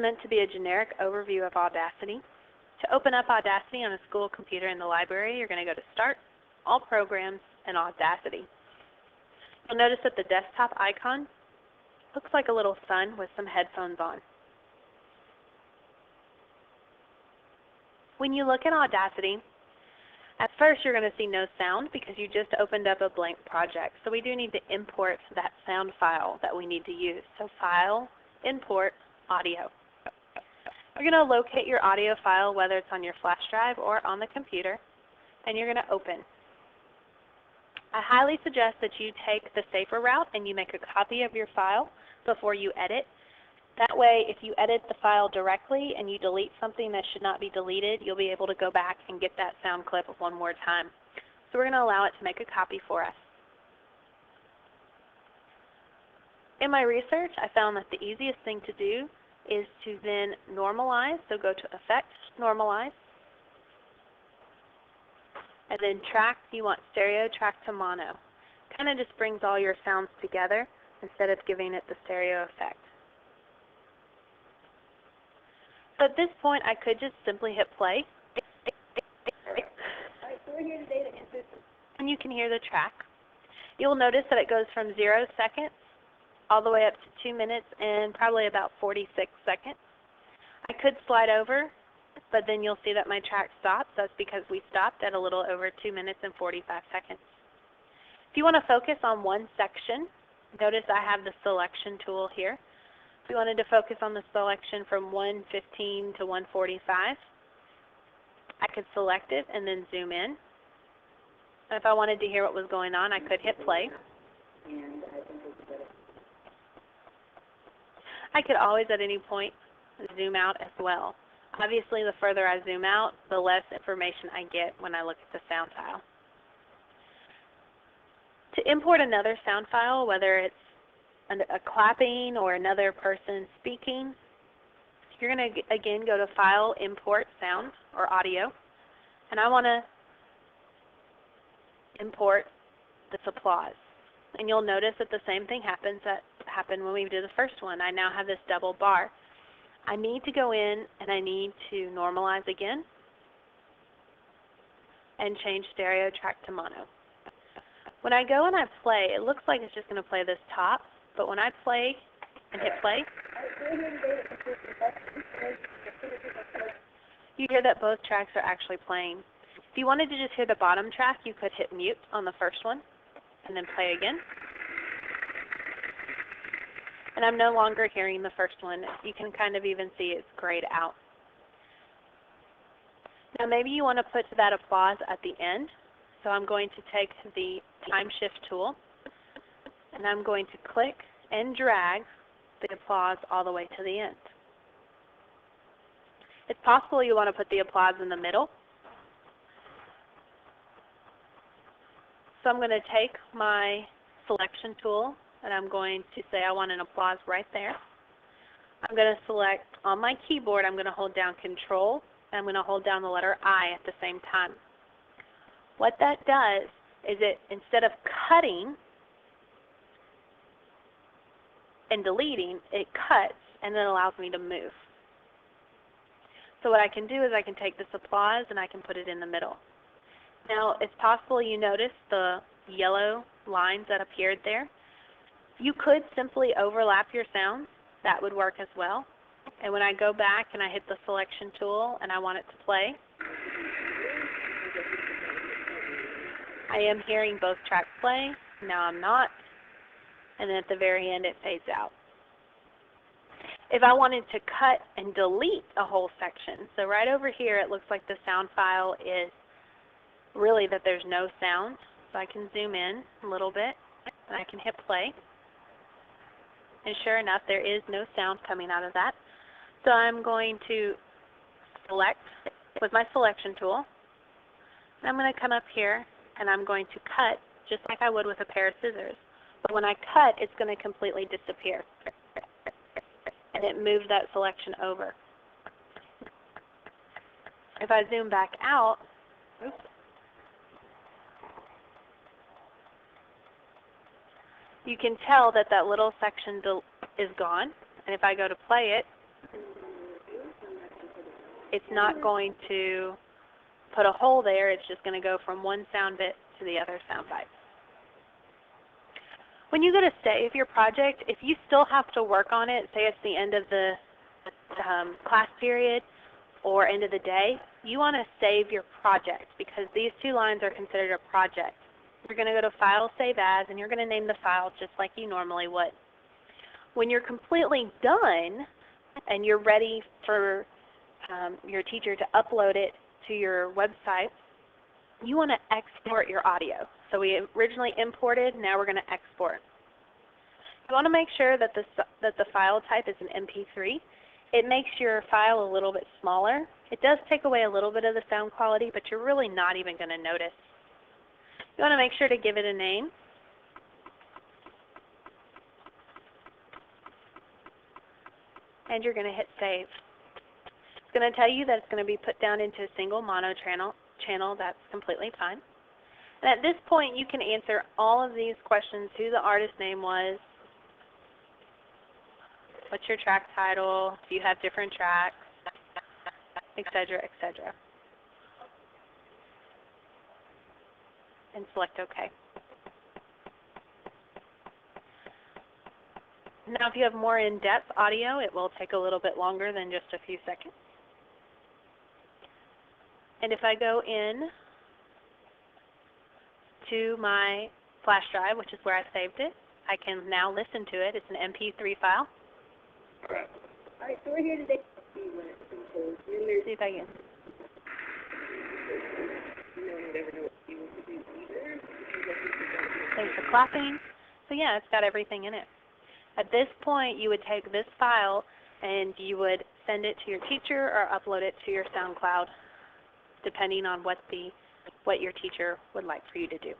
meant to be a generic overview of Audacity. To open up Audacity on a school computer in the library, you're going to go to Start, All Programs, and Audacity. You'll notice that the desktop icon looks like a little sun with some headphones on. When you look at Audacity, at first you're going to see no sound because you just opened up a blank project. So we do need to import that sound file that we need to use. So File, Import, Audio. You're going to locate your audio file, whether it's on your flash drive or on the computer, and you're going to open. I highly suggest that you take the safer route and you make a copy of your file before you edit. That way, if you edit the file directly and you delete something that should not be deleted, you'll be able to go back and get that sound clip one more time. So we're going to allow it to make a copy for us. In my research, I found that the easiest thing to do is to then normalize. So go to Effect, Normalize. And then track, you want stereo, track to mono. Kind of just brings all your sounds together instead of giving it the stereo effect. So at this point, I could just simply hit play. And you can hear the track. You'll notice that it goes from 0 seconds all the way up to 2 minutes and probably about 46 seconds. I could slide over, but then you'll see that my track stops. That's because we stopped at a little over 2 minutes and 45 seconds. If you want to focus on one section, notice I have the selection tool here. If we wanted to focus on the selection from 1:15 to 1:45, I could select it and then zoom in. And if I wanted to hear what was going on, I could hit play. I could always at any point zoom out as well. Obviously, the further I zoom out, the less information I get when I look at the sound file. To import another sound file, whether it's a clapping or another person speaking, you're going to, again, go to File, Import, Sound, or Audio. And I want to import this applause. And you'll notice that the same thing happens that happened when we did the first one. I now have this double bar. I need to go in and I need to normalize again and change stereo track to mono. When I go and I play, it looks like it's just going to play this top, but when I play and hit play, you hear that both tracks are actually playing. If you wanted to just hear the bottom track, you could hit mute on the first one and then play again. And I'm no longer hearing the first one. You can kind of even see it's grayed out. Now maybe you want to put that applause at the end. So I'm going to take the time shift tool and I'm going to click and drag the applause all the way to the end. It's possible you want to put the applause in the middle. So I'm going to take my selection tool and I'm going to say I want an applause right there. I'm going to select on my keyboard, I'm going to hold down Control and I'm going to hold down the letter I at the same time. What that does is it, instead of cutting and deleting, it cuts and then allows me to move. So what I can do is I can take this applause and I can put it in the middle. Now it's possible you noticed the yellow lines that appeared there. You could simply overlap your sounds. That would work as well. And when I go back and I hit the selection tool and I want it to play, I am hearing both tracks play. Now I'm not. And then at the very end it fades out. If I wanted to cut and delete a whole section, so right over here it looks like the sound file is really that there's no sound. So I can zoom in a little bit and I can hit play. And sure enough, there is no sound coming out of that. So I'm going to select with my selection tool. And I'm going to come up here and I'm going to cut just like I would with a pair of scissors. But when I cut, it's going to completely disappear. And it moved that selection over. If I zoom back out, oops, you can tell that that little section is gone. And if I go to play it, it's not going to put a hole there. It's just going to go from one sound bit to the other sound bite. When you go to save your project, if you still have to work on it, say it's the end of the class period or end of the day, you want to save your project because these two lines are considered a project. You're going to go to File, Save As, and you're going to name the file just like you normally would. When you're completely done and you're ready for your teacher to upload it to your website, you want to export your audio. So we originally imported, now we're going to export. You want to make sure that the file type is an MP3. It makes your file a little bit smaller. It does take away a little bit of the sound quality, but you're really not even going to notice. You want to make sure to give it a name. And you're going to hit Save. It's going to tell you that it's going to be put down into a single mono channel. That's completely fine. And at this point, you can answer all of these questions: who the artist name was, what's your track title, do you have different tracks, etc., etc. And select OK. Now, if you have more in-depth audio, it will take a little bit longer than just a few seconds. And if I go in to my flash drive, which is where I saved it, I can now listen to it. It's an MP3 file. All right, so we're here today to see when it's composed. See if I can. There's the clapping. So yeah, it's got everything in it. At this point, you would take this file and you would send it to your teacher or upload it to your SoundCloud, depending on what your teacher would like for you to do.